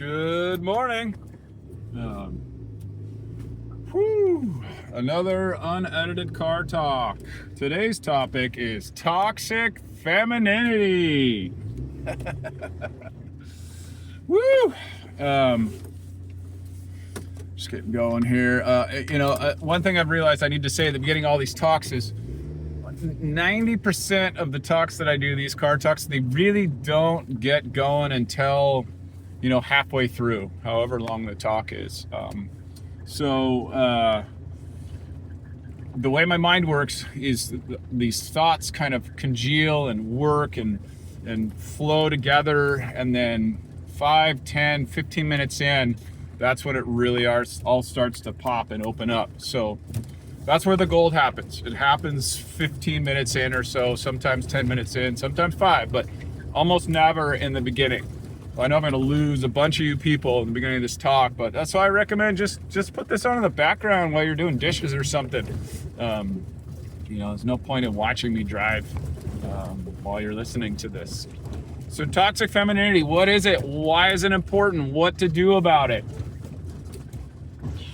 Good morning. Another unedited car talk. Today's topic is toxic femininity. Woo! Just getting going here. One thing I've realized I need to say at the beginning of all these talks is 90% of the talks that I do, these car talks, they really don't get going until halfway through, however long the talk is. The way my mind works is these thoughts kind of congeal and work and flow together, and then 5, 10, 15 minutes in, that's when it really all starts to pop and open up. So that's where the gold happens. It happens 15 minutes in or so, sometimes 10 minutes in, sometimes 5, but almost never in the beginning. I know I'm going to lose a bunch of you people in the beginning of this talk, but that's why I recommend just put this on in the background while you're doing dishes or something. There's no point in watching me drive while you're listening to this. So toxic femininity, what is it? Why is it important? What to do about it?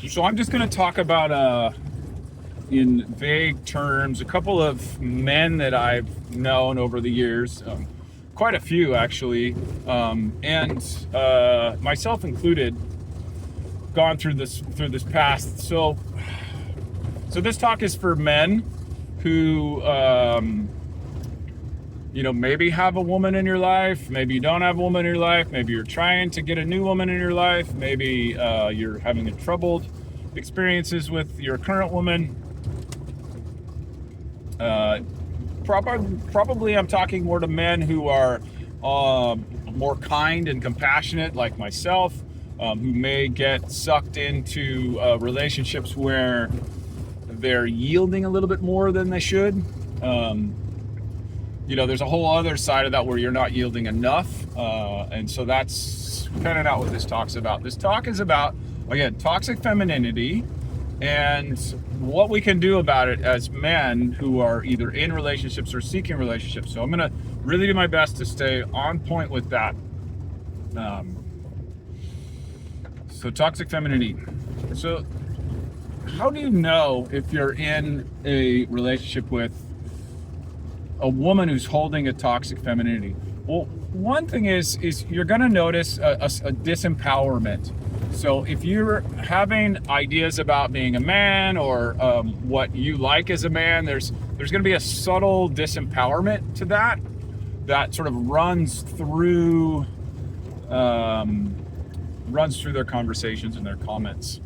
So I'm just going to talk about, in vague terms, a couple of men that I've known over the years. Quite a few actually, and myself included, gone through this past. So this talk is for men who maybe have a woman in your life, maybe you don't have a woman in your life, maybe you're trying to get a new woman in your life, maybe you're having troubled experiences with your current woman. Probably I'm talking more to men who are more kind and compassionate, like myself, who may get sucked into relationships where they're yielding a little bit more than they should. There's a whole other side of that where you're not yielding enough, and so that's kind of not what this talk's about. This talk is about, again, toxic femininity and what we can do about it as men who are either in relationships or seeking relationships. So I'm going to really do my best to stay on point with that. So toxic femininity. So how do you know if you're in a relationship with a woman who's holding a toxic femininity? Well, one thing is you're going to notice a disempowerment. So if you're having ideas about being a man or what you like as a man, there's going to be a subtle disempowerment to that sort of runs through their conversations and their comments.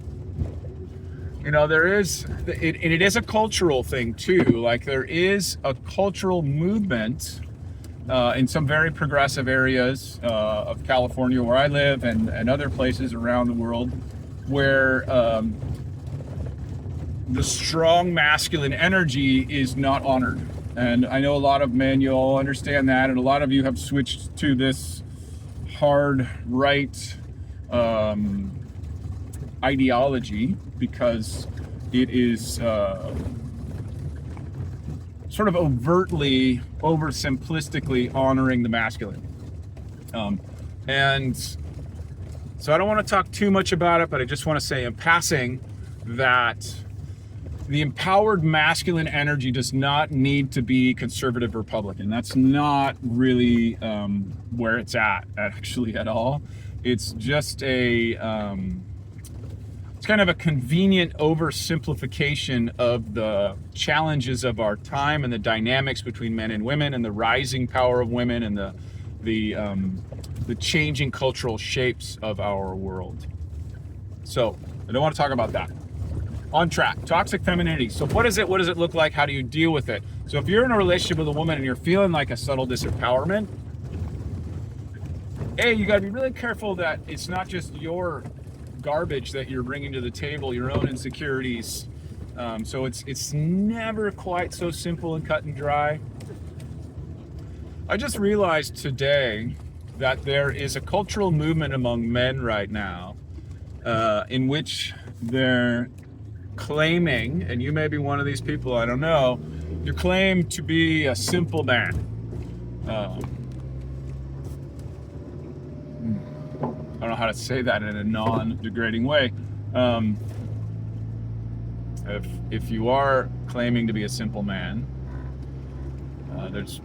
There is, and it is a cultural thing too. Like there is a cultural movement in some very progressive areas of California where I live and other places around the world where the strong masculine energy is not honored. And I know a lot of men, you all understand that, and a lot of you have switched to this hard right ideology because it is sort of overtly, oversimplistically honoring the masculine. And so I don't want to talk too much about it, but I just want to say in passing that the empowered masculine energy does not need to be conservative Republican. That's not really where it's at actually at all. It's just it's kind of a convenient oversimplification of the challenges of our time and the dynamics between men and women and the rising power of women and the changing cultural shapes of our world. So I don't want to talk about that. On track, toxic femininity. So what is it? What does it look like? How do you deal with it? So if you're in a relationship with a woman and you're feeling like a subtle disempowerment, you got to be really careful that it's not just your garbage that you're bringing to the table, your own insecurities. So it's never quite so simple and cut and dry. I just realized today that there is a cultural movement among men right now in which they're claiming, and you may be one of these people, I don't know, you claim to be a simple man. I don't know how to say that in a non-degrading way. If you are claiming to be a simple man, there's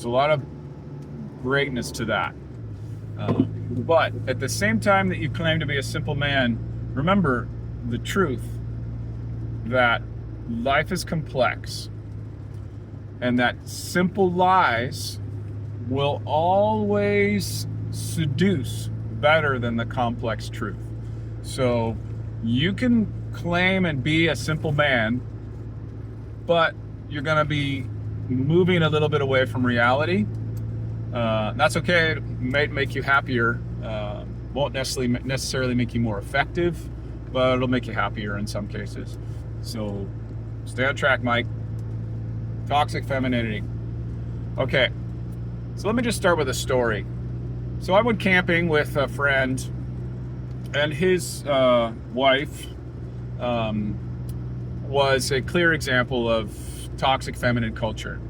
a lot of greatness to that. But at the same time that you claim to be a simple man, remember the truth that life is complex and that simple lies will always seduce better than the complex truth. So you can claim and be a simple man, but you're going to be moving a little bit away from reality. That's okay. It might make you happier. Won't necessarily make you more effective, but it'll make you happier in some cases. So stay on track, Mike. Toxic femininity. Okay, so let me just start with a story. So I went camping with a friend, and his wife was a clear example of toxic feminine culture.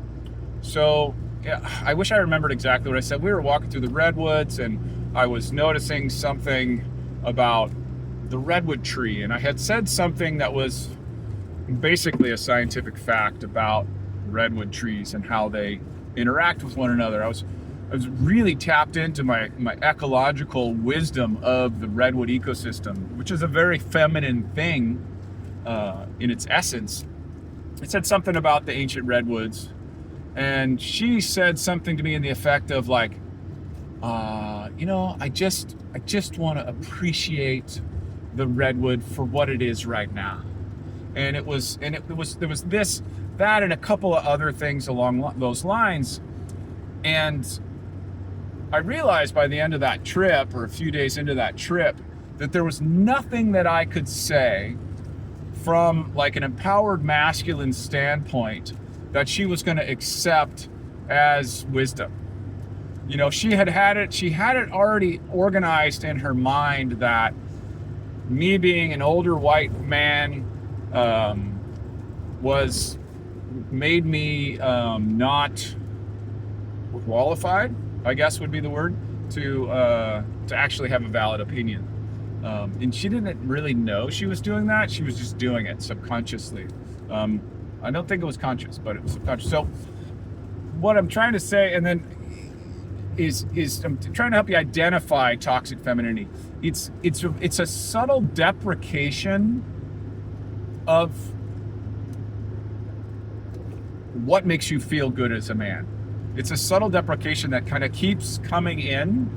So yeah, I wish I remembered exactly what I said. We were walking through the redwoods, and I was noticing something about the redwood tree, and I had said something that was basically a scientific fact about redwood trees and how they interact with one another. I was really tapped into my ecological wisdom of the redwood ecosystem, which is a very feminine thing in its essence. It said something about the ancient redwoods, and she said something to me in the effect of like, I just want to appreciate the redwood for what it is right now. And there was this, that, and a couple of other things along those lines. And I realized by the end of that trip, or a few days into that trip, that there was nothing that I could say from like an empowered masculine standpoint that she was going to accept as wisdom. She had it already organized in her mind that me being an older white man made me not qualified, I guess would be the word, to actually have a valid opinion. And she didn't really know she was doing that. She was just doing it subconsciously. I don't think it was conscious, but it was subconscious. So what I'm trying to say, and then is I'm trying to help you identify toxic femininity. It's a subtle deprecation of what makes you feel good as a man. It's a subtle deprecation that kind of keeps coming in.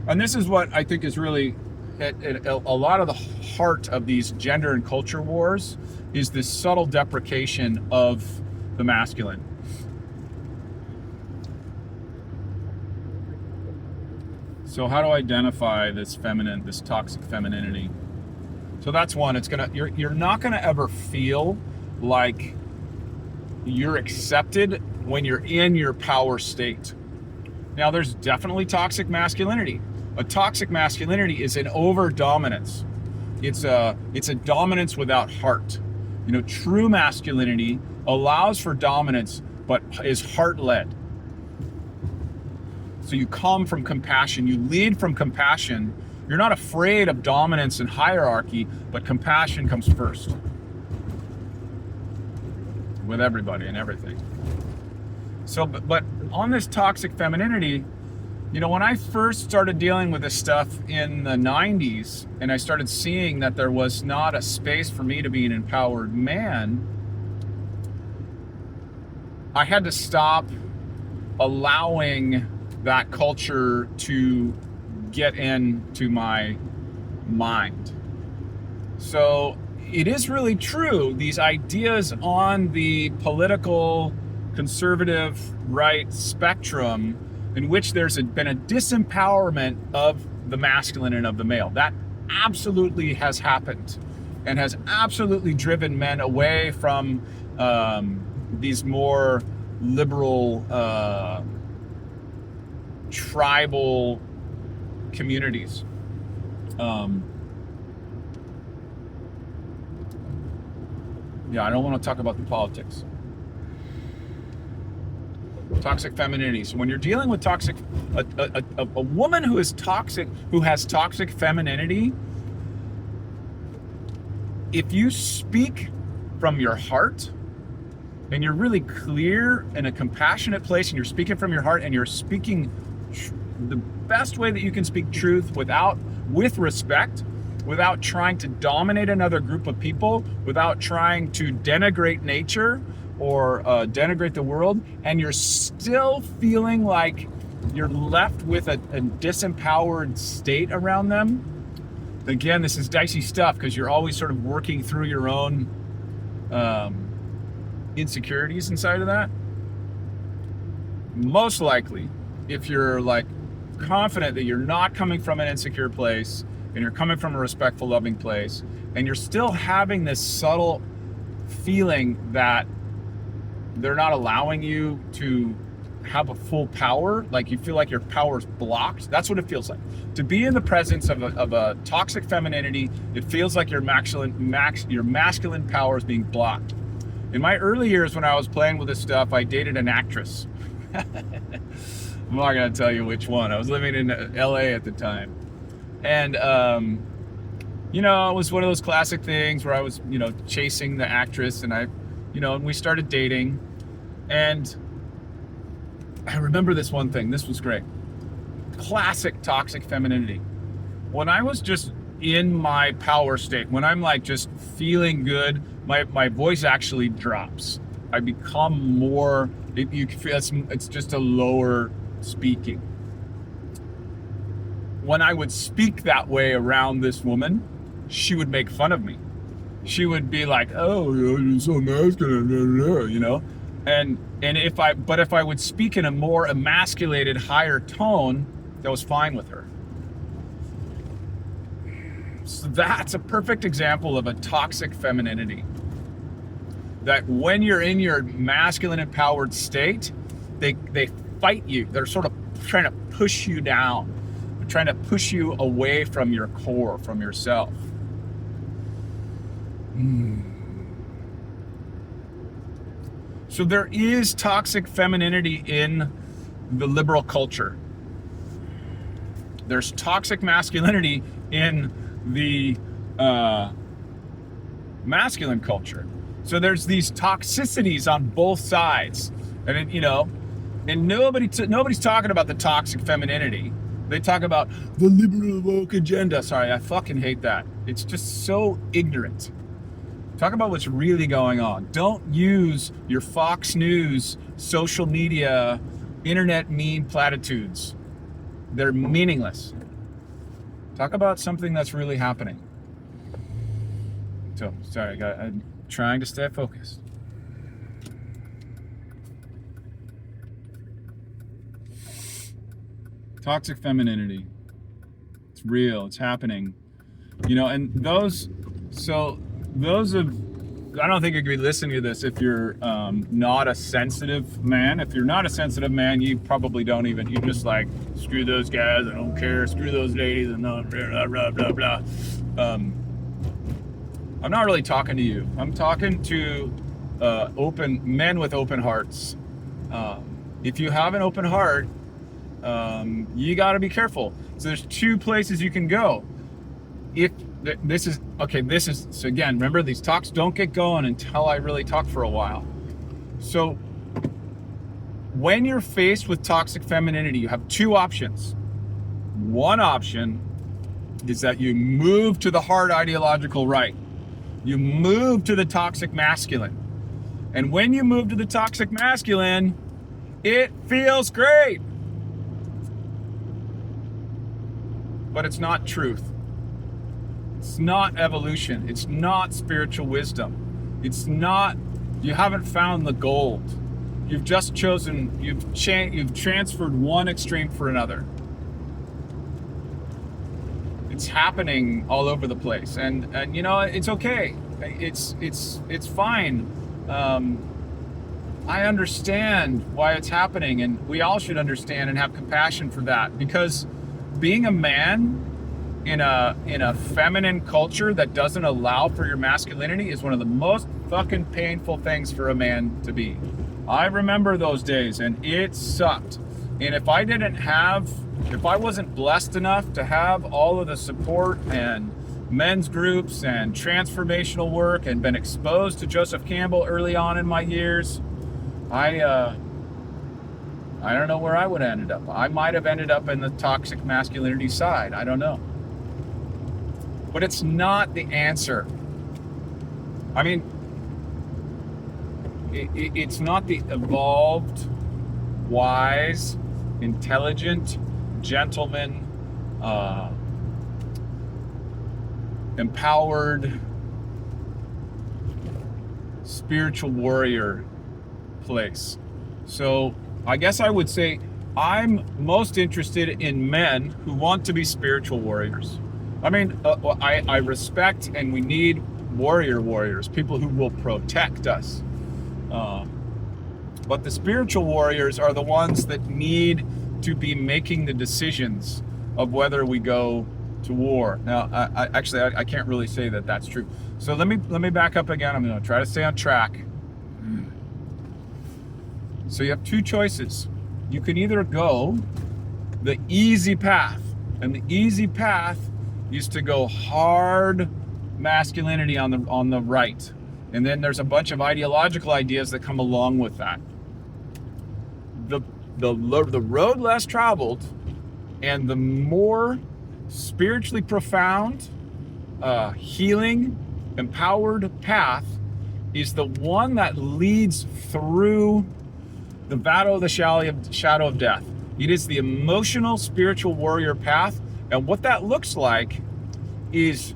And this is what I think is really a lot of the heart of these gender and culture wars, is this subtle deprecation of the masculine. So how to identify this toxic femininity? So that's one. You're not gonna ever feel like you're accepted when you're in your power state. Now, there's definitely toxic masculinity. A toxic masculinity is an over dominance. It's a dominance without heart. True masculinity allows for dominance, but is heart led. So you come from compassion, you lead from compassion. You're not afraid of dominance and hierarchy, but compassion comes first with everybody and everything. So, but on this toxic femininity, when I first started dealing with this stuff in the 90s, and I started seeing that there was not a space for me to be an empowered man, I had to stop allowing that culture to get into my mind. So it is really true, these ideas on the political conservative right spectrum in which there's been a disempowerment of the masculine and of the male. That absolutely has happened and has absolutely driven men away from these more liberal tribal communities. I don't want to talk about the politics. Toxic femininity. So when you're dealing with a woman who is toxic, who has toxic femininity, if you speak from your heart and you're really clear in a compassionate place and you're speaking from your heart and you're speaking the best way that you can speak truth with respect, without trying to dominate another group of people, without trying to denigrate nature or denigrate the world, and you're still feeling like you're left with a disempowered state around them. Again, this is dicey stuff because you're always sort of working through your own insecurities inside of that. Most likely, if you're like confident that you're not coming from an insecure place and you're coming from a respectful, loving place, and you're still having this subtle feeling that they're not allowing you to have a full power, like you feel like your power's blocked. That's what it feels like. To be in the presence of a toxic femininity, it feels like your masculine power is being blocked. In my early years when I was playing with this stuff, I dated an actress. I'm not gonna tell you which one. I was living in LA at the time. And it was one of those classic things where I was, chasing the actress, and and we started dating. And I remember this one thing. This was great. Classic toxic femininity. When I was just in my power state, when I'm like just feeling good, my voice actually drops. I become more, you can feel it's just a lower speaking. When I would speak that way around this woman, she would make fun of me. She would be like, "Oh, you're so masculine," And if I would speak in a more emasculated, higher tone, that was fine with her. So that's a perfect example of a toxic femininity. That when you're in your masculine empowered state, they fight you. They're sort of trying to push you down. They're trying to push you away from your core, from yourself. So there is toxic femininity in the liberal culture. There's toxic masculinity in the masculine culture. So there's these toxicities on both sides, and and nobody's talking about the toxic femininity. They talk about the liberal woke agenda. Sorry, I fucking hate that. It's just so ignorant. Talk about what's really going on. Don't use your Fox News, social media, internet meme platitudes. They're meaningless. Talk about something that's really happening. So, sorry, I'm trying to stay focused. Toxic femininity. It's real. It's happening. And those I don't think you could be listening to this if you're not a sensitive man. If you're not a sensitive man, you probably don't even, you just like, screw those guys, I don't care, screw those ladies, and blah, blah, blah, blah. I'm not really talking to you. I'm talking to men with open hearts. If you have an open heart, you got to be careful. So there's two places you can go. So again, remember, these talks don't get going until I really talk for a while. So when you're faced with toxic femininity, you have two options. One option is that you move to the hard ideological right. You move to the toxic masculine. And when you move to the toxic masculine, it feels great. But it's not truth. It's not evolution. It's not spiritual wisdom. It's not, you haven't found the gold. You've just chosen, you've transferred one extreme for another. It's happening all over the place, and it's okay. It's fine. I understand why it's happening, and we all should understand and have compassion for that, because being a man in a feminine culture that doesn't allow for your masculinity is one of the most fucking painful things for a man to be. I remember those days, and it sucked. And if I wasn't blessed enough to have all of the support and men's groups and transformational work and been exposed to Joseph Campbell early on in my years, I don't know where I would have ended up. I might have ended up in the toxic masculinity side. I don't know. But it's not the answer. I mean, it's not the evolved, wise, intelligent, gentleman, empowered, spiritual warrior place. So I guess I would say I'm most interested in men who want to be spiritual warriors. I mean, I respect and we need warriors, people who will protect us. But the spiritual warriors are the ones that need to be making the decisions of whether we go to war. Now, I can't really say that that's true. So let me back up again. I'm going to try to stay on track. So you have two choices. You can either go the easy path, and the easy path is to go hard masculinity on the right. And then there's a bunch of ideological ideas that come along with that. The road less traveled and the more spiritually profound, healing, empowered path is the one that leads through the battle of the shadow of death. It is the emotional spiritual warrior path. And what that looks like is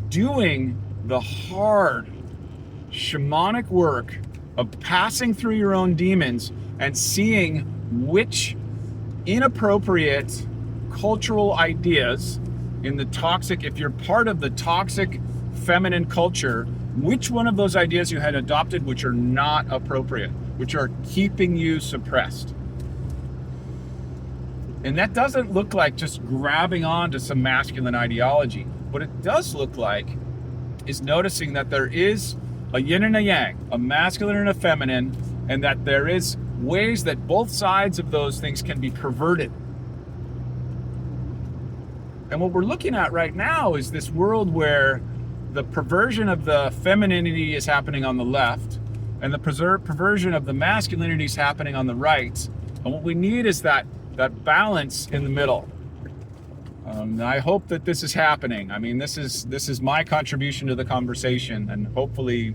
doing the hard shamanic work of passing through your own demons and seeing which inappropriate cultural ideas in the toxic, if you're part of the toxic feminine culture, which one of those ideas you had adopted which are not appropriate, which are keeping you suppressed. And that doesn't look like just grabbing on to some masculine ideology. What it does look like is noticing that there is a yin and a yang, a masculine and a feminine, and that there is ways that both sides of those things can be perverted. And what we're looking at right now is this world where the perversion of the femininity is happening on the left, and the perversion of the masculinity is happening on the right. And what we need is that balance in the middle. I hope that this is happening. I mean, this is my contribution to the conversation, and hopefully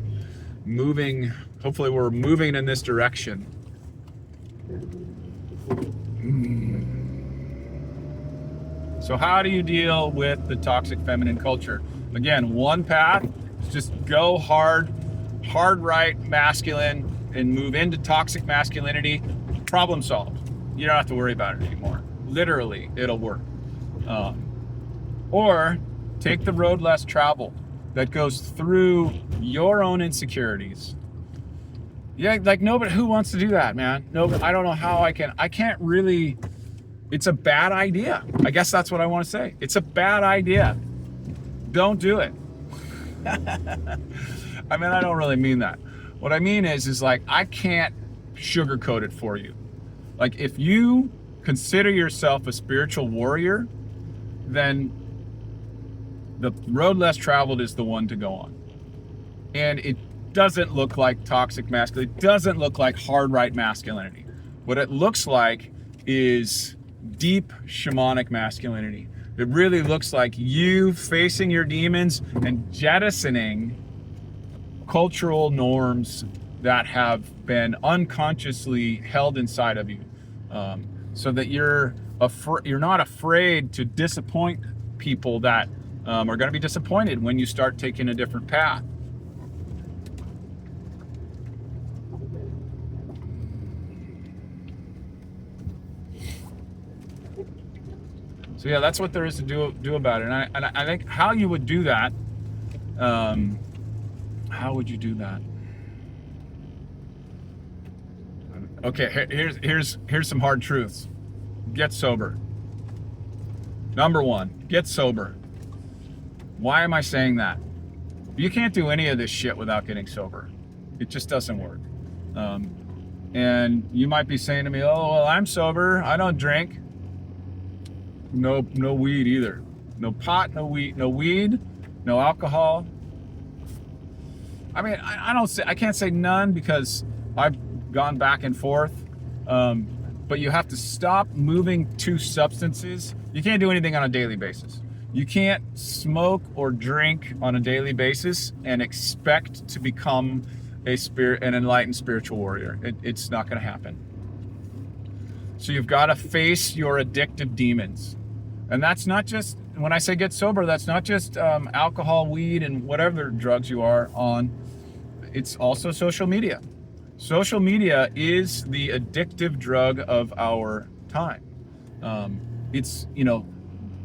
we're moving in this direction. So how do you deal with the toxic feminine culture? Again, one path is just go hard right masculine and move into toxic masculinity. Problem solved. You don't have to worry about it anymore. Literally, it'll work. Or take the road less traveled that goes through your own insecurities. Yeah, like nobody, who wants to do that, man? Nobody, I don't know how I can't really, it's a bad idea. I guess that's what I want to say. It's a bad idea. Don't do it. I mean, I don't really mean that. What I mean is like, I can't sugarcoat it for you. Like, if you consider yourself a spiritual warrior, then the road less traveled is the one to go on. And it doesn't look like toxic masculinity. It doesn't look like hard right masculinity. What it looks like is deep shamanic masculinity. It really looks like you facing your demons and jettisoning cultural norms that have been unconsciously held inside of you, so that you're not afraid to disappoint people that are going to be disappointed when you start taking a different path. So yeah, that's what there is to do about it. And I think how you would do that, how would you do that? Okay, here's some hard truths. Get sober. Number one, get sober. Why am I saying that? You can't do any of this shit without getting sober. It just doesn't work. And you might be saying to me, oh, well, I'm sober. I don't drink. No weed either. No pot, no weed, no alcohol. I mean, I can't say none because I've gone back and forth. Um, but you have to stop moving two substances. You can't do anything on a daily basis. You can't smoke or drink on a daily basis and expect to become an enlightened spiritual warrior. It's not going to happen. So you've got to face your addictive demons. And that's not just, when I say get sober, that's not just alcohol, weed, and whatever drugs you are on. It's also social media. Social media is the addictive drug of our time. It's,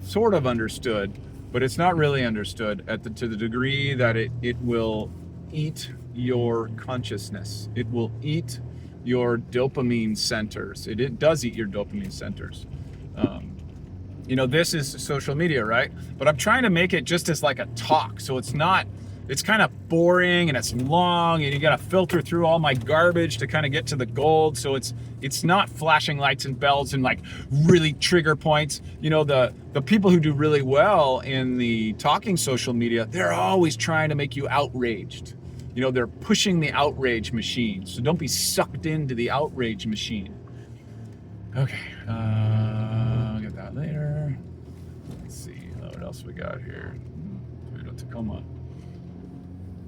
sort of understood, but it's not really understood to the degree that it will eat your consciousness. It will eat your dopamine centers. It does eat your dopamine centers. This is social media, right? But I'm trying to make it just as like a talk. So it's kind of boring and it's long and you got to filter through all my garbage to kind of get to the gold. So it's not flashing lights and bells and like really trigger points. The people who do really well in the talking social media, they're always trying to make you outraged. They're pushing the outrage machine. So don't be sucked into the outrage machine. Okay, I'll get that later. Let's see what else we got here. Tacoma.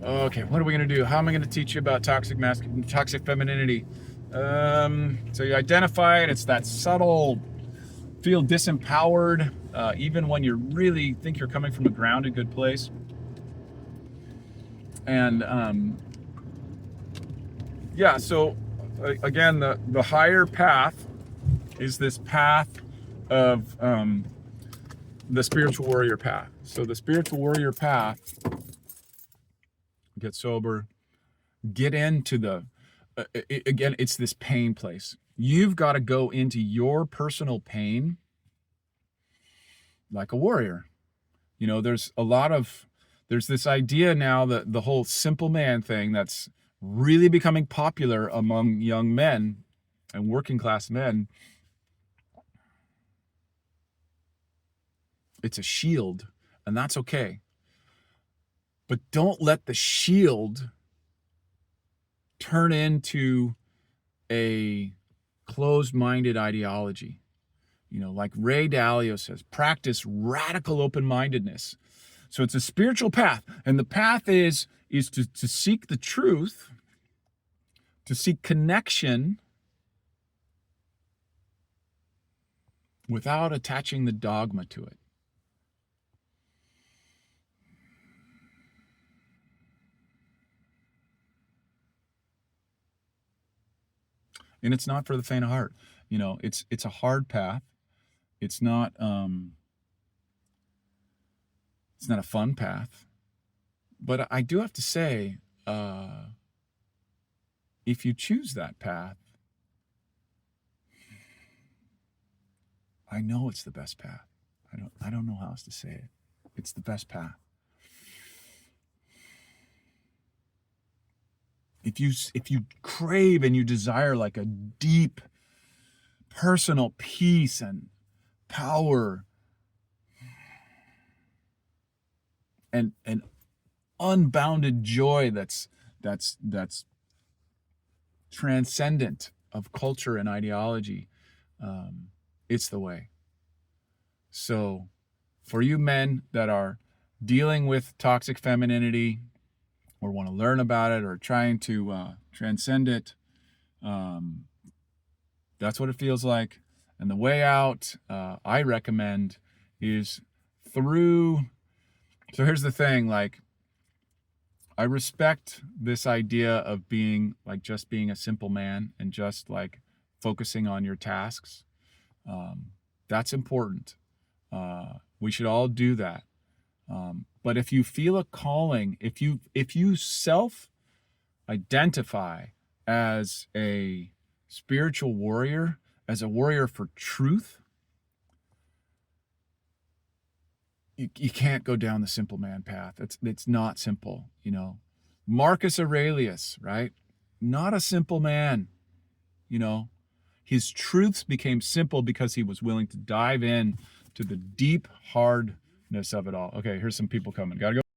Okay, what are we going to do? How am I going to teach you about toxic femininity? So you identify it. It's that subtle, feel disempowered, even when you really think you're coming from a grounded, good place. And so again, the higher path is this path of the spiritual warrior path. So the spiritual warrior path, get sober, get into again, it's this pain place. You've got to go into your personal pain like a warrior. There's this idea now that the whole simple man thing that's really becoming popular among young men and working class men. It's a shield, and that's okay. But don't let the shield turn into a closed-minded ideology. Like Ray Dalio says, practice radical open-mindedness. So it's a spiritual path, and the path is to seek the truth, to seek connection without attaching the dogma to it. And it's not for the faint of heart. It's a hard path. It's not a fun path. But I do have to say, if you choose that path, I know it's the best path. I don't know how else to say it. It's the best path. If you crave and you desire like a deep personal peace and power and unbounded joy that's transcendent of culture and ideology, it's the way. So for you men that are dealing with toxic femininity or want to learn about it or trying to transcend it, that's what it feels like. And the way out, I recommend, is through. So here's the thing, like, I respect this idea of being a simple man and just like focusing on your tasks. That's important. We should all do that. But if you feel a calling, if you self-identify as a spiritual warrior, as a warrior for truth, you can't go down the simple man path. It's not simple, Marcus Aurelius, right? Not a simple man. you know. His truths became simple because he was willing to dive in to the deep hardness of it all. Okay, here's some people coming. Gotta go.